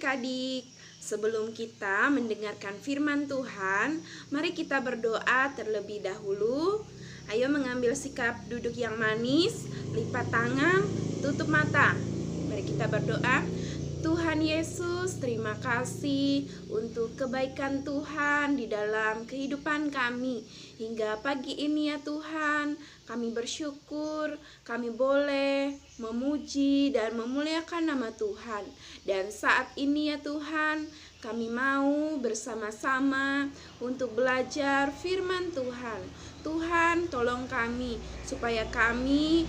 adik-adik, sebelum kita mendengarkan firman Tuhan, mari kita berdoa terlebih dahulu. Ayo mengambil sikap duduk yang manis, lipat tangan, tutup mata. Mari kita berdoa. Tuhan Yesus, terima kasih untuk kebaikan Tuhan di dalam kehidupan kami. Hingga pagi ini ya Tuhan, kami bersyukur, kami boleh memuji dan memuliakan nama Tuhan. Dan saat ini ya Tuhan, kami mau bersama-sama untuk belajar firman Tuhan. Tuhan, tolong kami supaya kami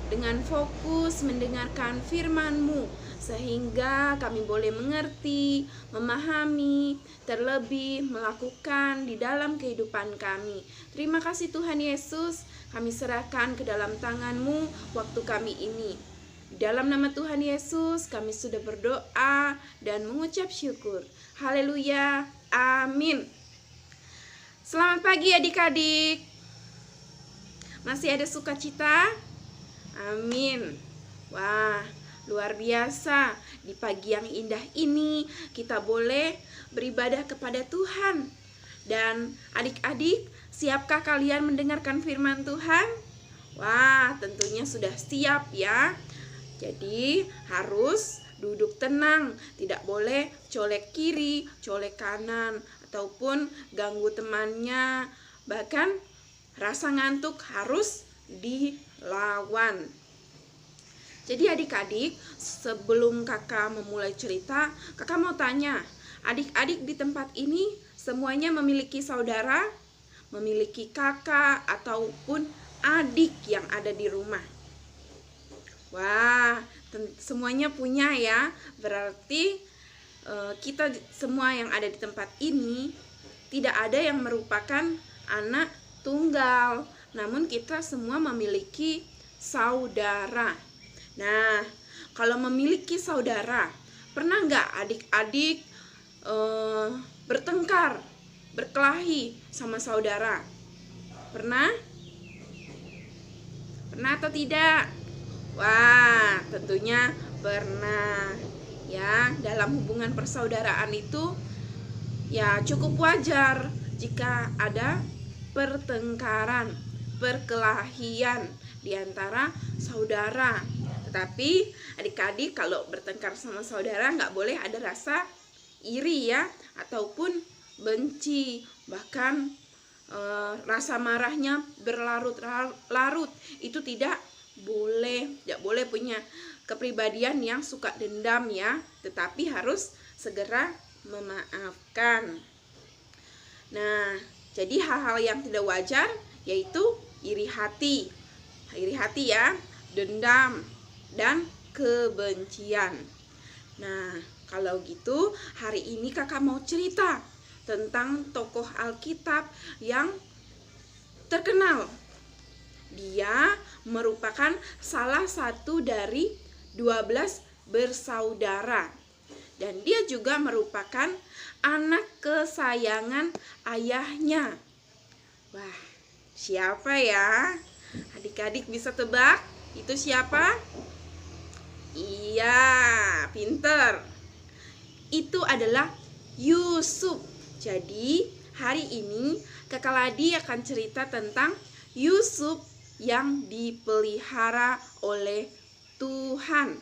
dengan fokus mendengarkan firman-Mu, sehingga kami boleh mengerti, memahami, terlebih melakukan di dalam kehidupan kami. Terima kasih Tuhan Yesus, kami serahkan ke dalam tangan-Mu waktu kami ini. Dalam nama Tuhan Yesus kami sudah berdoa dan mengucap syukur. Haleluya, amin. Selamat pagi adik-adik. Masih ada sukacita? Amin. Wah, luar biasa. Di pagi yang indah ini kita boleh beribadah kepada Tuhan. Dan adik-adik, siapkah kalian mendengarkan firman Tuhan? Wah, tentunya sudah siap ya. Jadi harus duduk tenang, tidak boleh colek kiri, colek kanan, ataupun ganggu temannya. Bahkan rasa ngantuk harus dilawan. Jadi adik-adik, sebelum kakak memulai cerita, kakak mau tanya, adik-adik di tempat ini semuanya memiliki saudara, memiliki kakak ataupun adik yang ada di rumah? Wah, semuanya punya ya. Berarti kita semua yang ada di tempat ini tidak ada yang merupakan anak tunggal, namun kita semua memiliki saudara. Nah, kalau memiliki saudara, pernah nggak adik-adik bertengkar, berkelahi sama saudara? Pernah? Pernah atau tidak? Wah, tentunya pernah ya. Dalam hubungan persaudaraan itu ya cukup wajar jika ada pertengkaran, perkelahian di antara saudara. Tetapi adik-adik kalau bertengkar sama saudara nggak boleh ada rasa iri ya, ataupun benci. Bahkan rasa marahnya berlarut-larut. Itu tidak boleh punya kepribadian yang suka dendam ya. Tetapi harus segera memaafkan. Nah, jadi hal-hal yang tidak wajar yaitu iri hati ya, dendam, dan kebencian. Nah, kalau gitu hari ini kakak mau cerita tentang tokoh Alkitab yang terkenal. Dia merupakan salah satu dari 12 bersaudara. Dan dia juga merupakan anak kesayangan ayahnya. Wah, siapa ya? Adik-adik bisa tebak? Itu siapa? Iya, pinter. Itu adalah Yusuf. Jadi, hari ini Kakak Ladi akan cerita tentang Yusuf yang dipelihara oleh Tuhan.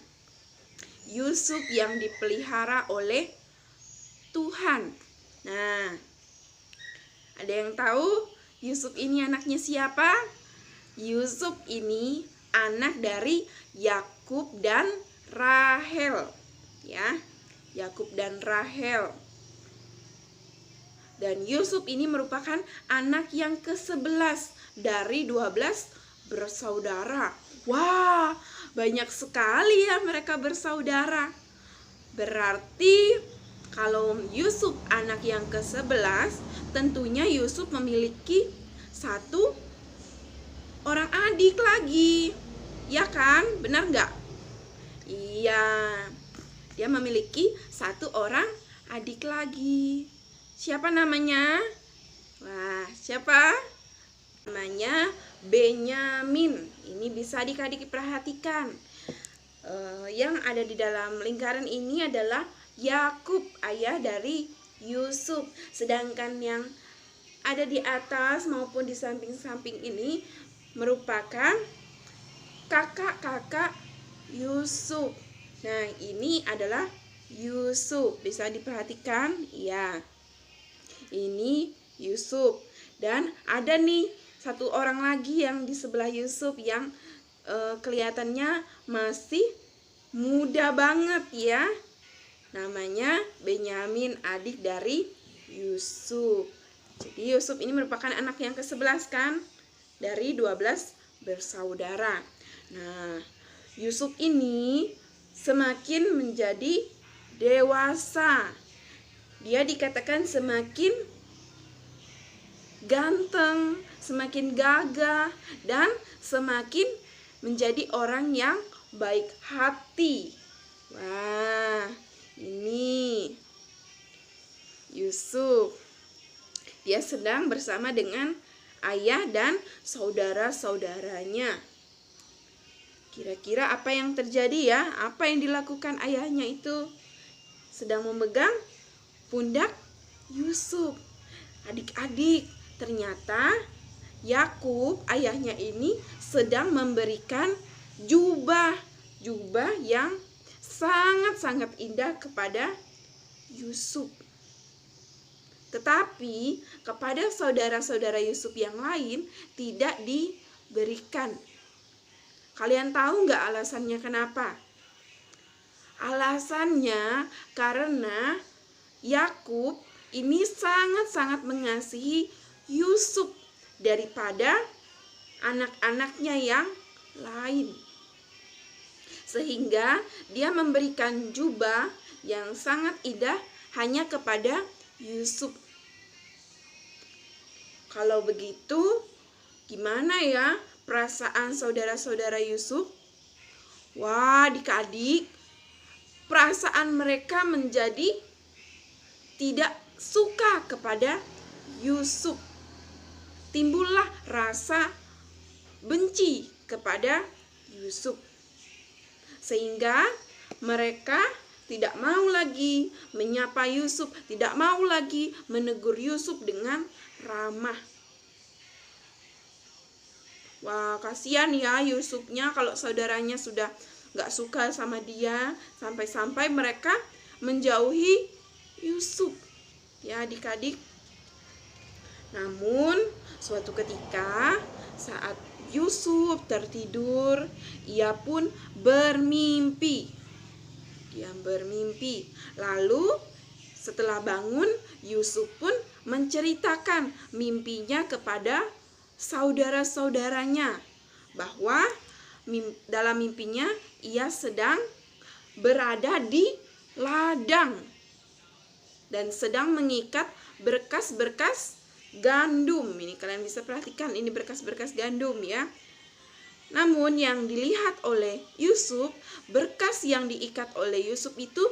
Yusuf yang dipelihara oleh Tuhan. Nah, ada yang tahu Yusuf ini anaknya siapa? Yusuf ini anak dari Yakub dan Rahel. Ya, Yakub dan Rahel. Dan Yusuf ini merupakan anak yang ke-11 dari 12 bersaudara. Wah, banyak sekali ya mereka bersaudara. Berarti kalau Yusuf anak yang ke-11, tentunya Yusuf memiliki satu orang adik lagi. Ya kan? Benar nggak? Iya, dia memiliki satu orang adik lagi. Siapa namanya? Wah, siapa? Namanya Benyamin. Ini bisa adik-adik perhatikan. Yang ada di dalam lingkaran ini adalah Yakub, ayah dari Yusuf. Sedangkan yang ada di atas maupun di samping-samping ini merupakan kakak-kakak Yusuf. Nah, ini adalah Yusuf. Bisa diperhatikan? Ya, ini Yusuf. Dan ada nih satu orang lagi yang di sebelah Yusuf yang kelihatannya masih muda banget ya. Namanya Benyamin, adik dari Yusuf. Jadi Yusuf ini merupakan anak yang ke-11 kan dari 12 bersaudara. Nah, Yusuf ini semakin menjadi dewasa. Dia dikatakan semakin ganteng, semakin gagah, dan semakin menjadi orang yang baik hati. Wah, ini Yusuf. Dia sedang bersama dengan ayah dan saudara-saudaranya. Kira-kira apa yang terjadi ya? Apa yang dilakukan ayahnya itu? Sedang memegang pundak Yusuf. Adik-adik, ternyata Yakub, ayahnya ini sedang memberikan jubah yang sangat-sangat indah kepada Yusuf. Tetapi kepada saudara-saudara Yusuf yang lain tidak diberikan. Kalian tahu nggak alasannya kenapa? Alasannya karena Yakub ini sangat-sangat mengasihi Yusuf daripada anak-anaknya yang lain. Sehingga dia memberikan jubah yang sangat indah hanya kepada Yusuf. Kalau begitu, gimana ya perasaan saudara-saudara Yusuf? Wah, adik-adik, perasaan mereka menjadi tidak suka kepada Yusuf. Timbullah rasa benci kepada Yusuf. Sehingga mereka tidak mau lagi menyapa Yusuf, tidak mau lagi menegur Yusuf dengan ramah. Wah, kasihan ya Yusufnya kalau saudaranya sudah gak suka sama dia, sampai-sampai mereka menjauhi Yusuf. Ya adik-adik. Namun suatu ketika saat Yusuf tertidur, ia pun bermimpi. Dia bermimpi. Lalu setelah bangun, Yusuf pun menceritakan mimpinya kepada saudara-saudaranya bahwa dalam mimpinya ia sedang berada di ladang dan sedang mengikat berkas-berkas gandum. Ini kalian bisa perhatikan, ini berkas-berkas gandum ya. Namun yang dilihat oleh Yusuf, berkas yang diikat oleh Yusuf itu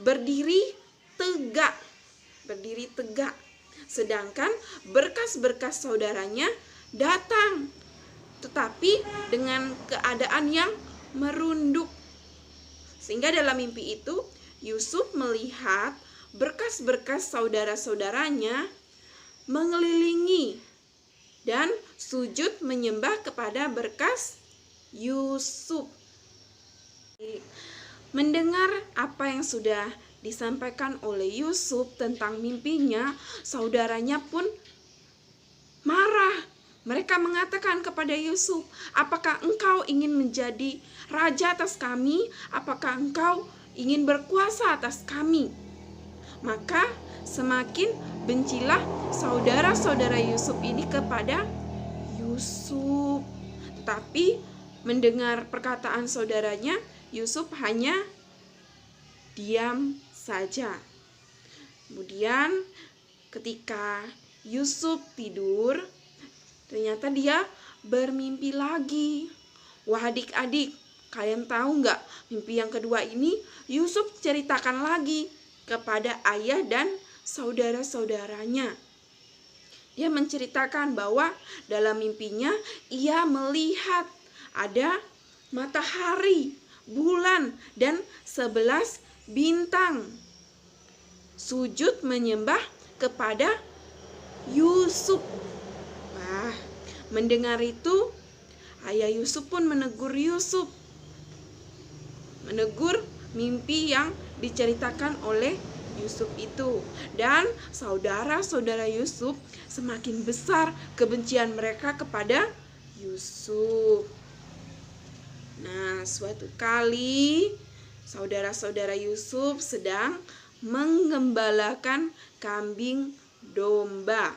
berdiri tegak. Sedangkan berkas-berkas saudaranya datang, tetapi dengan keadaan yang merunduk. Sehingga dalam mimpi itu Yusuf melihat berkas-berkas saudara-saudaranya mengelilingi dan sujud menyembah kepada berkas Yusuf. Mendengar apa yang sudah disampaikan oleh Yusuf tentang mimpinya, saudaranya pun marah. Mereka mengatakan kepada Yusuf, "Apakah engkau ingin menjadi raja atas kami? Apakah engkau ingin berkuasa atas kami?" Maka semakin bencilah saudara-saudara Yusuf ini kepada Yusuf. Tetapi mendengar perkataan saudaranya, Yusuf hanya diam saja. Kemudian ketika Yusuf tidur, ternyata dia bermimpi lagi. Wah adik-adik, kalian tahu nggak, mimpi yang kedua ini Yusuf ceritakan lagi kepada ayah dan saudara-saudaranya. Dia menceritakan bahwa dalam mimpinya ia melihat ada matahari, bulan, dan 11 bintang sujud menyembah kepada Yusuf. Wah, mendengar itu ayah Yusuf pun menegur Yusuf. Menegur mimpi yang diceritakan oleh Yusuf itu. Dan saudara-saudara Yusuf semakin besar kebencian mereka kepada Yusuf. Nah, suatu kali saudara-saudara Yusuf sedang menggembalakan kambing domba.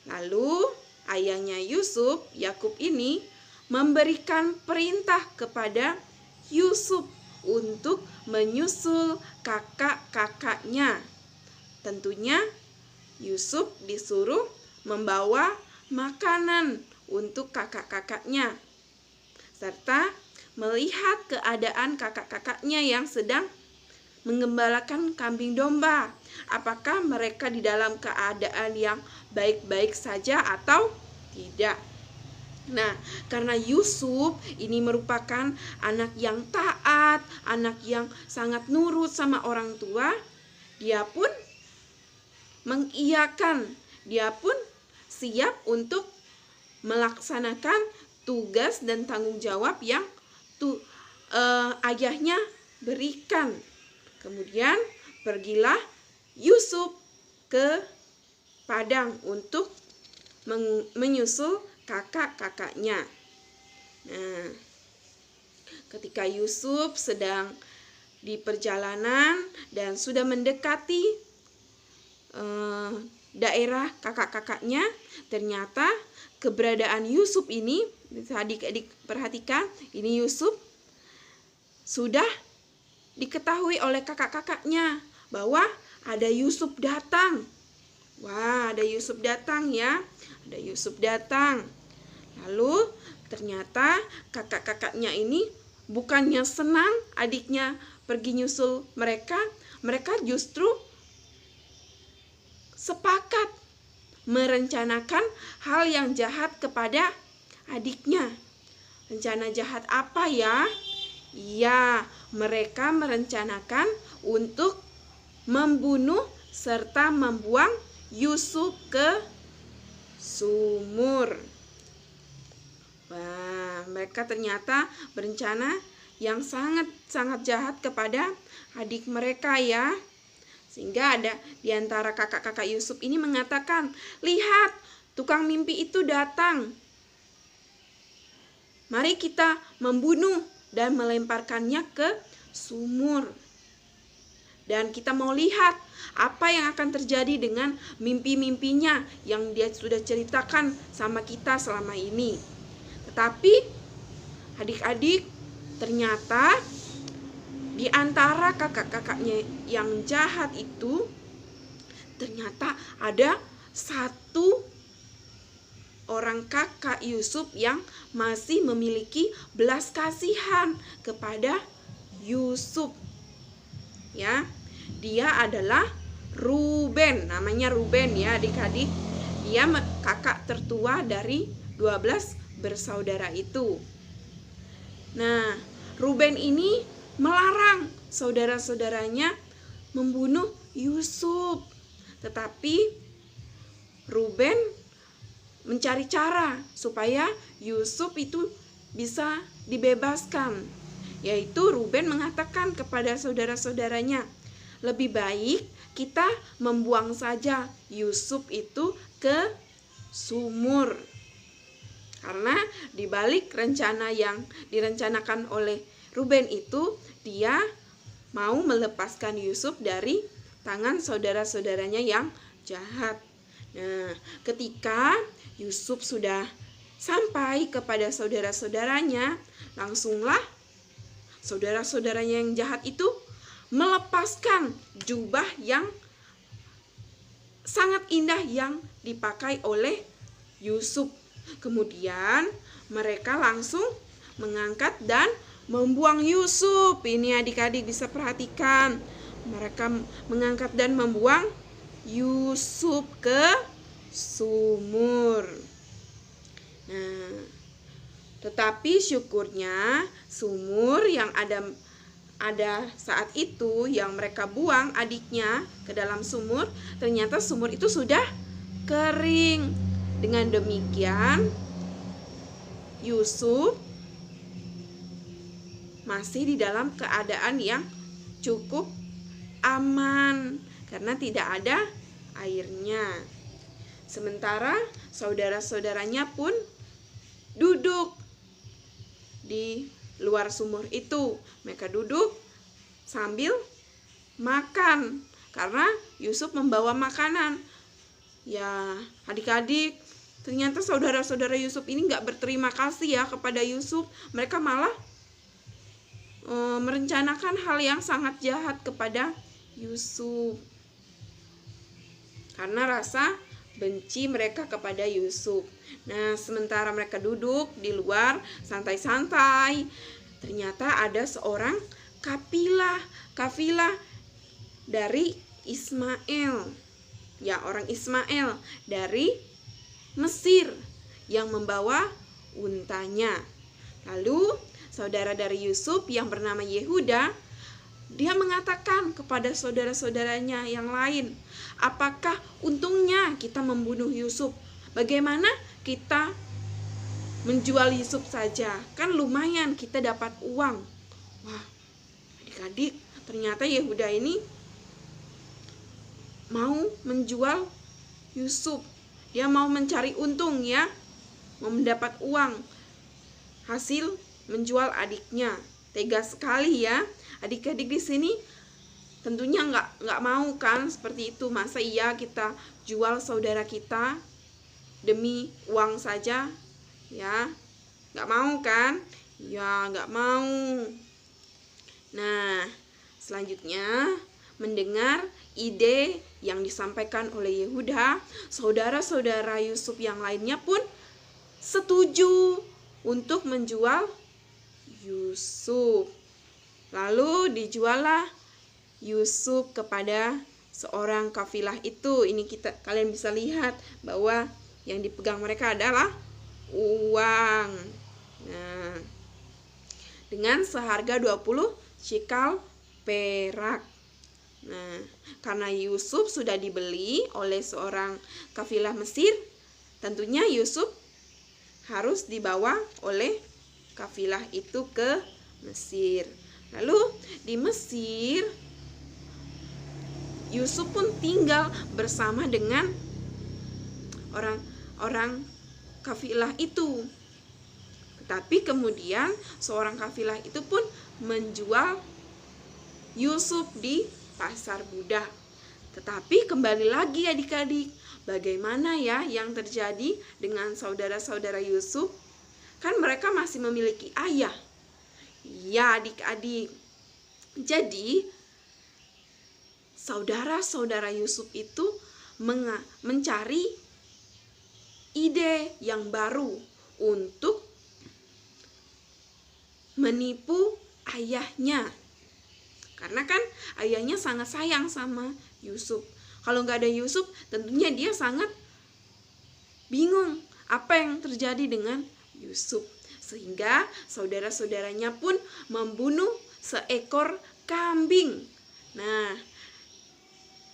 Lalu ayahnya Yusuf, Yakub ini memberikan perintah kepada Yusuf untuk menyusul kakak-kakaknya. Tentunya Yusuf disuruh membawa makanan untuk kakak-kakaknya, serta melihat keadaan kakak-kakaknya yang sedang menggembalakan kambing domba. Apakah mereka di dalam keadaan yang baik-baik saja atau tidak? Nah, karena Yusuf ini merupakan anak yang taat, anak yang sangat nurut sama orang tua, dia pun mengiyakan, dia pun siap untuk melaksanakan tugas dan tanggung jawab yang ayahnya berikan. Kemudian pergilah Yusuf ke padang untuk menyusul kakak-kakaknya. Nah, ketika Yusuf sedang di perjalanan dan sudah mendekati daerah kakak-kakaknya, ternyata keberadaan Yusuf ini, bisa adik-adik perhatikan, ini Yusuf sudah diketahui oleh kakak-kakaknya bahwa ada Yusuf datang. Wah, ada Yusuf datang ya. Ada Yusuf datang. Lalu ternyata kakak-kakaknya ini bukannya senang adiknya pergi nyusul mereka, mereka justru sepakat merencanakan hal yang jahat kepada adiknya. Rencana jahat apa ya? Iya, mereka merencanakan untuk membunuh serta membuang Yusuf ke sumur. Wah, mereka ternyata berencana yang sangat jahat kepada adik mereka ya. Sehingga ada di antara kakak-kakak Yusuf ini mengatakan, "Lihat, tukang mimpi itu datang. Mari kita membunuh dan melemparkannya ke sumur. Dan kita mau lihat apa yang akan terjadi dengan mimpi-mimpinya yang dia sudah ceritakan sama kita selama ini." Tetapi adik-adik, ternyata di antara kakak-kakaknya yang jahat itu, ternyata ada satu orang kakak Yusuf yang masih memiliki belas kasihan kepada Yusuf. Ya, dia adalah Ruben, namanya Ruben ya adik-adik. Dia kakak tertua dari 12 bersaudara itu. Nah, Ruben ini melarang saudara-saudaranya membunuh Yusuf. Tetapi Ruben mencari cara supaya Yusuf itu bisa dibebaskan. Yaitu Ruben mengatakan kepada saudara-saudaranya, lebih baik kita membuang saja Yusuf itu ke sumur. Karena di balik rencana yang direncanakan oleh Ruben itu, dia mau melepaskan Yusuf dari tangan saudara-saudaranya yang jahat. Nah, ketika Yusuf sudah sampai kepada saudara-saudaranya, langsunglah saudara-saudaranya yang jahat itu melepaskan jubah yang sangat indah yang dipakai oleh Yusuf. Kemudian mereka langsung mengangkat dan membuang Yusuf. Ini adik-adik bisa perhatikan. Mereka mengangkat dan membuang Yusuf ke sumur. Nah, tetapi syukurnya sumur yang ada ada saat itu yang mereka buang adiknya ke dalam sumur, ternyata sumur itu sudah kering. Dengan demikian, Yusuf masih di dalam keadaan yang cukup aman karena tidak ada airnya. Sementara saudara-saudaranya pun duduk di luar sumur itu. Mereka duduk sambil makan karena Yusuf membawa makanan. Ya, adik-adik, ternyata saudara-saudara Yusuf ini gak berterima kasih ya kepada Yusuf. Mereka malah merencanakan hal yang sangat jahat kepada Yusuf karena rasa benci mereka kepada Yusuf. Nah, sementara mereka duduk di luar santai-santai, ternyata ada seorang kafilah dari Ismail. Ya, orang Ismail dari Mesir yang membawa untanya. Lalu, saudara dari Yusuf yang bernama Yehuda, dia mengatakan kepada saudara-saudaranya yang lain, apakah untungnya kita membunuh Yusuf? Bagaimana kita menjual Yusuf saja? Kan lumayan kita dapat uang. Wah, adik-adik, ternyata Yehuda ini mau menjual Yusuf. Dia mau mencari untung ya, mau mendapat uang hasil menjual adiknya. Tega sekali ya. Adik-adik di sini tentunya nggak mau kan seperti itu. Masa iya kita jual saudara kita demi uang saja? Ya, nggak mau kan? Ya, nggak mau. Nah, selanjutnya mendengar ide yang disampaikan oleh Yehuda, saudara-saudara Yusuf yang lainnya pun setuju untuk menjual Yusuf. Lalu dijuallah Yusuf kepada seorang kafilah itu. Ini kalian bisa lihat bahwa yang dipegang mereka adalah uang. Nah, dengan seharga 20 shikal perak. Nah, karena Yusuf sudah dibeli oleh seorang kafilah Mesir, tentunya Yusuf harus dibawa oleh kafilah itu ke Mesir. Lalu di Mesir, Yusuf pun tinggal bersama dengan orang kafilah itu. Tetapi kemudian seorang kafilah itu pun menjual Yusuf di pasar budak. Tetapi kembali lagi adik-adik, bagaimana ya yang terjadi dengan saudara-saudara Yusuf? Kan mereka masih memiliki ayah. Ya adik-adik. Jadi saudara-saudara Yusuf itu mencari ide yang baru untuk menipu ayahnya. Karena kan ayahnya sangat sayang sama Yusuf. Kalau nggak ada Yusuf, tentunya dia sangat bingung apa yang terjadi dengan Yusuf. Sehingga saudara-saudaranya pun membunuh seekor kambing. Nah,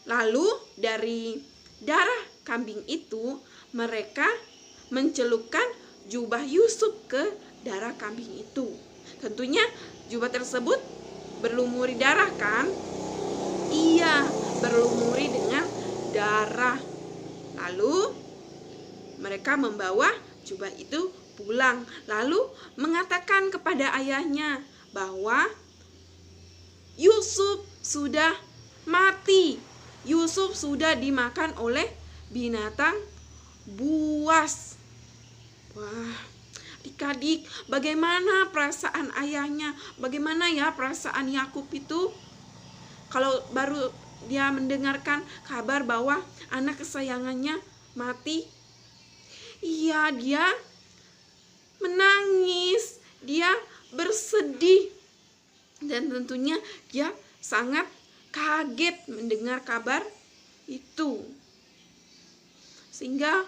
lalu dari darah kambing itu mereka mencelupkan jubah Yusuf ke darah kambing itu. Tentunya jubah tersebut berlumuri darah kan? Iya, berlumuri dengan darah. Lalu mereka membawa jubah itu pulang, lalu mengatakan kepada ayahnya bahwa Yusuf sudah mati. Yusuf sudah dimakan oleh binatang buas. Wah, adik-adik, bagaimana perasaan ayahnya? Bagaimana ya perasaan Yakub itu? Kalau baru dia mendengarkan kabar bahwa anak kesayangannya mati. Iya, dia menangis, dia bersedih, dan tentunya dia sangat kaget mendengar kabar itu. Sehingga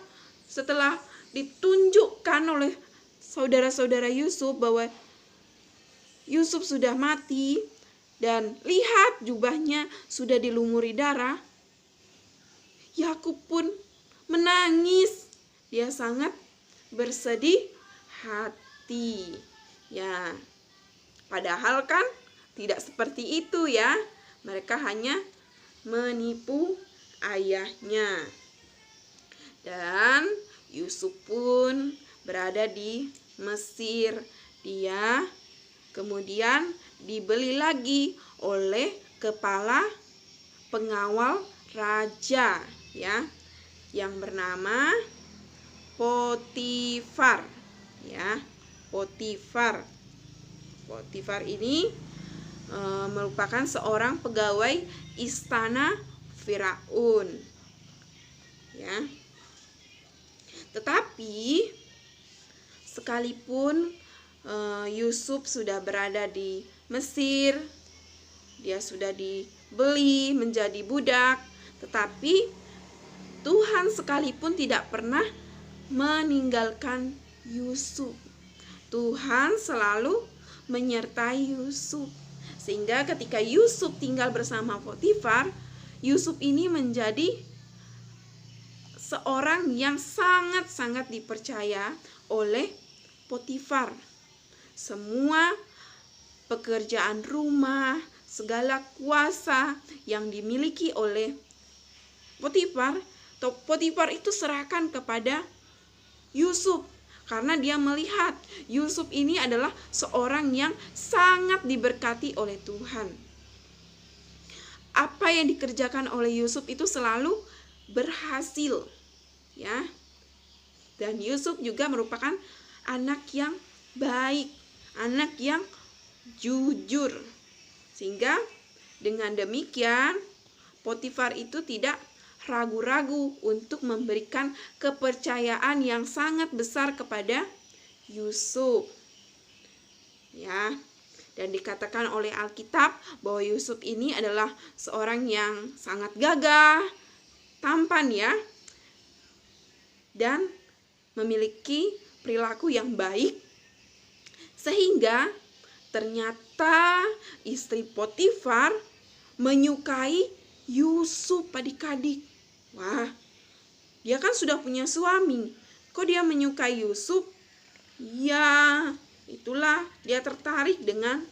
setelah ditunjukkan oleh saudara-saudara Yusuf bahwa Yusuf sudah mati, dan lihat jubahnya sudah dilumuri darah. Yakub pun menangis. Dia sangat bersedih hati. Ya, padahal kan tidak seperti itu ya. Mereka hanya menipu ayahnya. Dan Yusuf pun berada di Mesir. Dia kemudian dibeli lagi oleh kepala pengawal raja ya, yang bernama Potifar ya. Potifar ini merupakan seorang pegawai istana Firaun ya. Tetapi sekalipun Yusuf sudah berada di Mesir, dia sudah dibeli menjadi budak, tetapi Tuhan sekalipun tidak pernah meninggalkan Yusuf. Tuhan selalu menyertai Yusuf, sehingga ketika Yusuf tinggal bersama Potifar, Yusuf ini menjadi seorang yang sangat-sangat dipercaya oleh Potifar. Semua pekerjaan rumah, segala kuasa yang dimiliki oleh Potifar itu serahkan kepada Yusuf, karena dia melihat Yusuf ini adalah seorang yang sangat diberkati oleh Tuhan. Apa yang dikerjakan oleh Yusuf itu selalu berhasil ya. Dan Yusuf juga merupakan anak yang baik, anak yang jujur. Sehingga dengan demikian Potifar itu tidak ragu-ragu untuk memberikan kepercayaan yang sangat besar kepada Yusuf. Ya. Dan dikatakan oleh Alkitab bahwa Yusuf ini adalah seorang yang sangat gagah, tampan ya, dan memiliki perilaku yang baik, sehingga ternyata istri Potifar menyukai Yusuf adik-adik. Wah, dia kan sudah punya suami, kok dia menyukai Yusuf? Ya, itulah dia tertarik dengan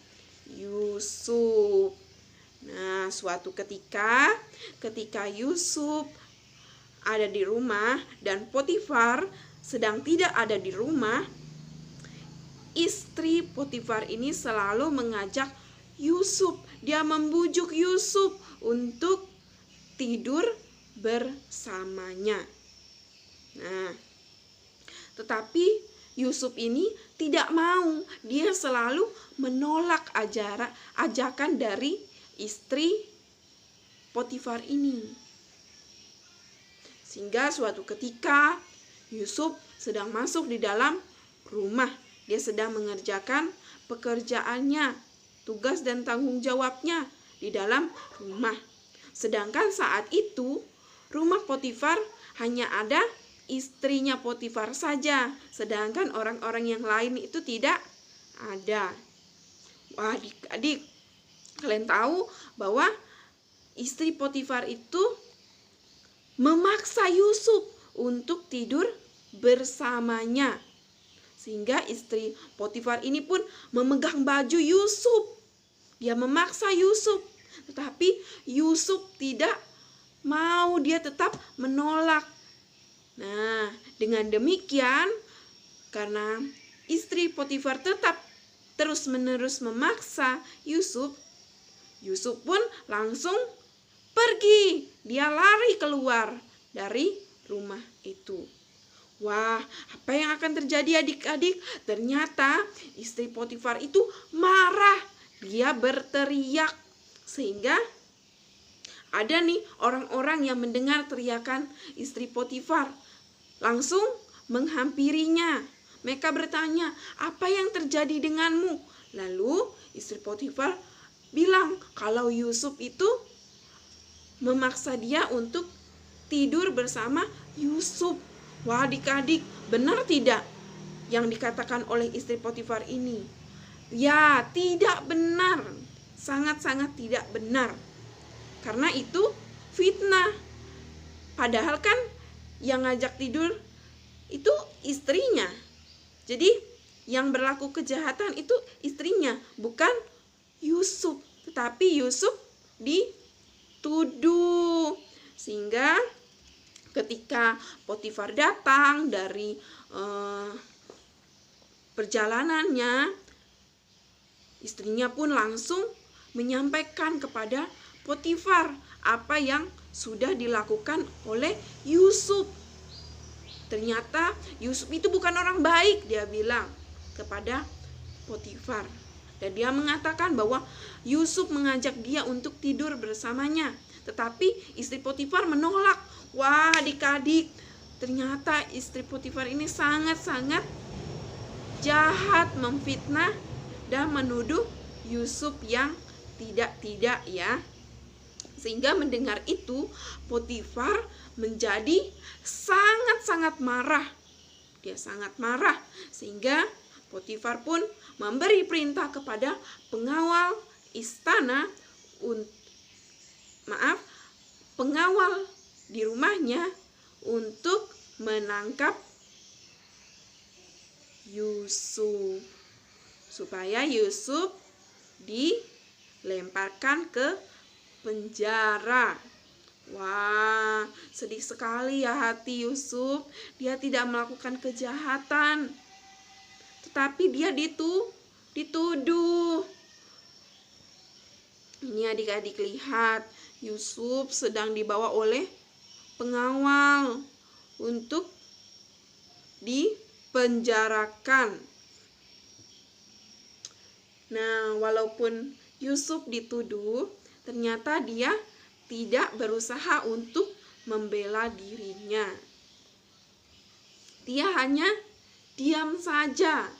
Yusuf. Nah, suatu ketika Yusuf ada di rumah dan Potifar sedang tidak ada di rumah, istri Potifar ini selalu mengajak Yusuf. Dia membujuk Yusuf untuk tidur bersamanya. Nah, tetapi Yusuf ini tidak mau. Dia selalu menolak ajakan dari istri Potifar ini. Sehingga suatu ketika Yusuf sedang masuk di dalam rumah. Dia sedang mengerjakan pekerjaannya, tugas dan tanggung jawabnya di dalam rumah. Sedangkan saat itu rumah Potifar hanya ada istrinya Potifar saja, sedangkan orang-orang yang lain itu tidak ada. Wah, adik-adik, kalian tahu bahwa istri Potifar itu memaksa Yusuf untuk tidur bersamanya. Sehingga istri Potifar ini pun memegang baju Yusuf. Dia memaksa Yusuf, tetapi Yusuf tidak mau, dia tetap menolak. Nah, dengan demikian, karena istri Potifar tetap terus-menerus memaksa Yusuf, Yusuf pun langsung pergi. Dia lari keluar dari rumah itu. Wah, apa yang akan terjadi adik-adik? Ternyata istri Potifar itu marah. Dia berteriak. Sehingga ada nih orang-orang yang mendengar teriakan istri Potifar, langsung menghampirinya. Mereka bertanya, apa yang terjadi denganmu? Lalu istri Potifar bilang kalau Yusuf itu memaksa dia untuk tidur bersama Yusuf. Wah, adik-adik, benar tidak yang dikatakan oleh istri Potifar ini? Ya, tidak benar. sangat-sangat tidak benar. Karena itu fitnah. Padahal kan yang ngajak tidur itu istrinya. Jadi yang berlaku kejahatan itu istrinya, bukan Yusuf. Tetapi Yusuf dituduh. Sehingga ketika Potifar datang dari perjalanannya, istrinya pun langsung menyampaikan kepada Potifar apa yang sudah dilakukan oleh Yusuf. Ternyata Yusuf itu bukan orang baik, dia bilang kepada Potifar. Dan dia mengatakan bahwa Yusuf mengajak dia untuk tidur bersamanya. Tetapi istri Potifar menolak. Wah, adik-adik, ternyata istri Potifar ini sangat-sangat jahat, memfitnah dan menuduh Yusuf yang tidak-tidak ya. Sehingga mendengar itu Potifar menjadi sangat-sangat marah. Dia sangat marah sehingga Potifar pun memberi perintah kepada pengawal istana, pengawal di rumahnya untuk menangkap Yusuf, supaya Yusuf dilemparkan ke penjara. Wah, sedih sekali ya hati Yusuf. Dia tidak melakukan kejahatan, tetapi dia dituduh. Ini adik-adik lihat, Yusuf sedang dibawa oleh pengawal untuk dipenjarakan. Nah, walaupun Yusuf dituduh, ternyata dia tidak berusaha untuk membela dirinya. Dia hanya diam saja.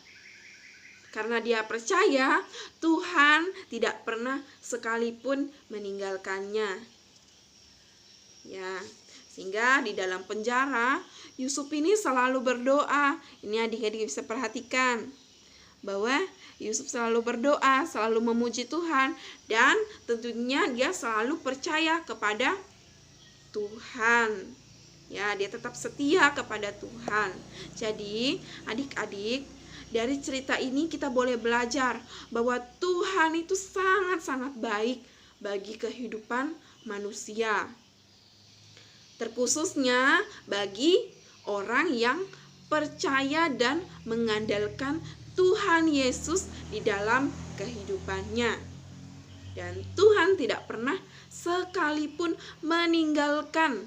Karena dia percaya Tuhan tidak pernah sekalipun meninggalkannya. Ya, sehingga di dalam penjara Yusuf ini selalu berdoa. Ini adik-adik bisa perhatikan bahwa Yusuf selalu berdoa, selalu memuji Tuhan, dan tentunya dia selalu percaya kepada Tuhan. Ya, dia tetap setia kepada Tuhan. Jadi, adik-adik, dari cerita ini kita boleh belajar bahwa Tuhan itu sangat-sangat baik bagi kehidupan manusia. Terkhususnya bagi orang yang percaya dan mengandalkan Tuhan Yesus di dalam kehidupannya. Dan Tuhan tidak pernah sekalipun meninggalkan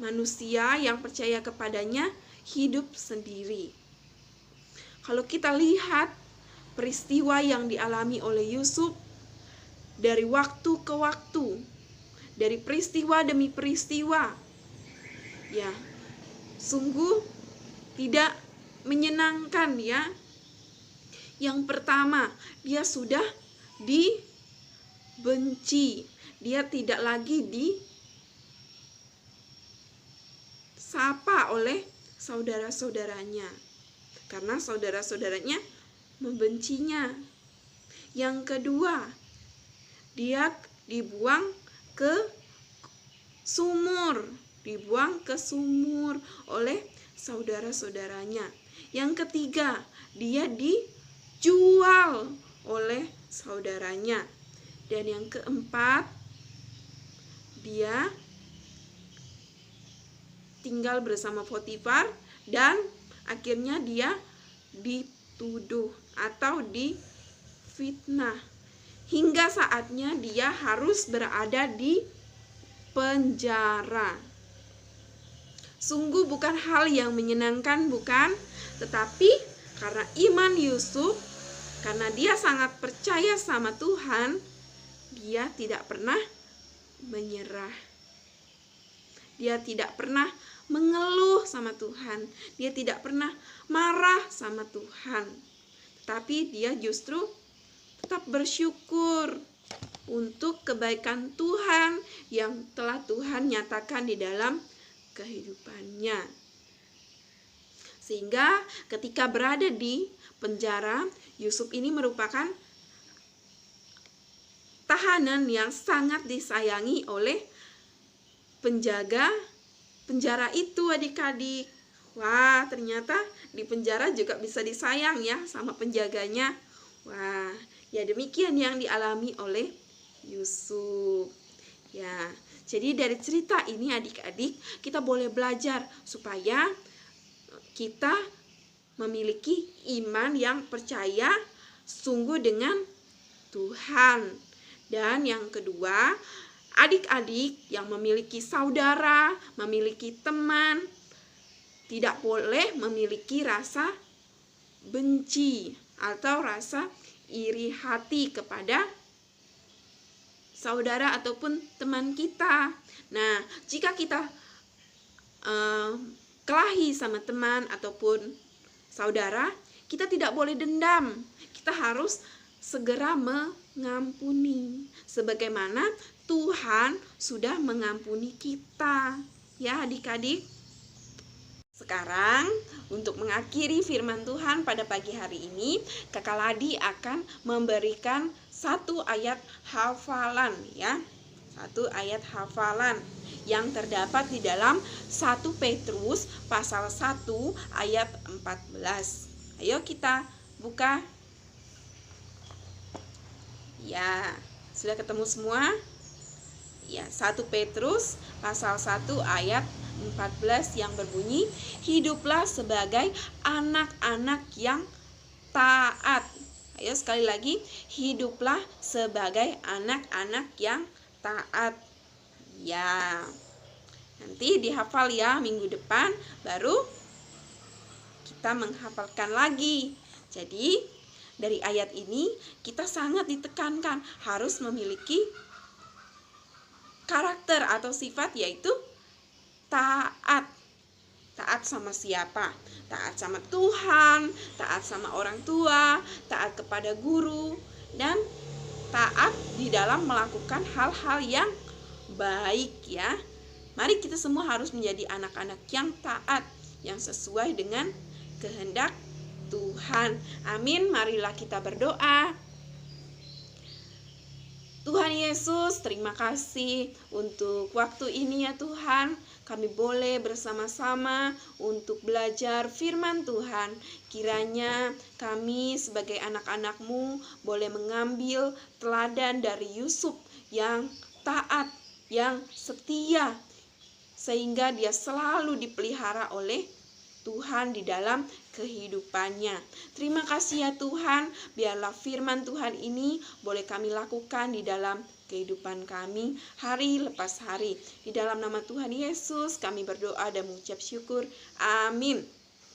manusia yang percaya kepadanya hidup sendiri. Kalau kita lihat peristiwa yang dialami oleh Yusuf dari waktu ke waktu, dari peristiwa demi peristiwa, ya, sungguh tidak menyenangkan ya. Yang pertama, dia sudah dibenci, dia tidak lagi disapa oleh saudara-saudaranya karena saudara-saudaranya membencinya. Yang kedua, dia dibuang ke sumur oleh saudara-saudaranya. Yang ketiga, dia dijual oleh saudaranya. Dan yang keempat, dia tinggal bersama Potifar dan akhirnya dia dituduh atau difitnah. Hingga saatnya dia harus berada di penjara. Sungguh bukan hal yang menyenangkan, bukan? Tetapi karena iman Yusuf, karena dia sangat percaya sama Tuhan, dia tidak pernah menyerah. Dia tidak pernah mengeluh sama Tuhan. Dia tidak pernah marah sama Tuhan. Tetapi dia justru tetap bersyukur untuk kebaikan Tuhan yang telah Tuhan nyatakan di dalam kehidupannya. Sehingga ketika berada di penjara, Yusuf ini merupakan tahanan yang sangat disayangi oleh penjaga penjara itu, adik-adik. Wah, ternyata di penjara juga bisa disayang ya sama penjaganya. Wah, ya demikian yang dialami oleh Yusuf. Ya, jadi dari cerita ini adik-adik kita boleh belajar supaya kita memiliki iman yang percaya sungguh dengan Tuhan. Dan yang kedua, adik-adik yang memiliki saudara, memiliki teman, tidak boleh memiliki rasa benci atau rasa iri hati kepada saudara ataupun teman kita. Nah, jika kita kelahi sama teman ataupun saudara, kita tidak boleh dendam. Kita harus segera mengampuni, sebagaimana Tuhan sudah mengampuni kita. Ya, adik-adik. Sekarang, untuk mengakhiri firman Tuhan pada pagi hari ini, Kakak Ladi akan memberikan satu ayat hafalan ya. Satu ayat hafalan yang terdapat di dalam 1 Petrus pasal 1 ayat 14. Ayo kita buka. Ya, sudah ketemu semua? Ya, 1 Petrus pasal 1 ayat 14 yang berbunyi, hiduplah sebagai anak-anak yang taat. Ayo sekali lagi, hiduplah sebagai anak-anak yang taat. Ya, nanti dihafal ya, minggu depan baru kita menghafalkan lagi. Jadi dari ayat ini kita sangat ditekankan harus memiliki karakter atau sifat, yaitu taat. Taat sama siapa? Taat sama Tuhan, taat sama orang tua, taat kepada guru, dan taat di dalam melakukan hal-hal yang baik ya. Mari kita semua harus menjadi anak-anak yang taat, yang sesuai dengan kehendak Tuhan. Amin. Marilah kita berdoa. Tuhan Yesus, terima kasih untuk waktu ini ya Tuhan. Kami boleh bersama-sama untuk belajar firman Tuhan. Kiranya kami sebagai anak-anak-Mu boleh mengambil teladan dari Yusuf yang taat, yang setia, sehingga dia selalu dipelihara oleh Tuhan di dalam kehidupannya. Terima kasih ya Tuhan, biarlah firman Tuhan ini boleh kami lakukan di dalam kehidupan kami hari lepas hari. Di dalam nama Tuhan Yesus kami berdoa dan mengucap syukur. Amin.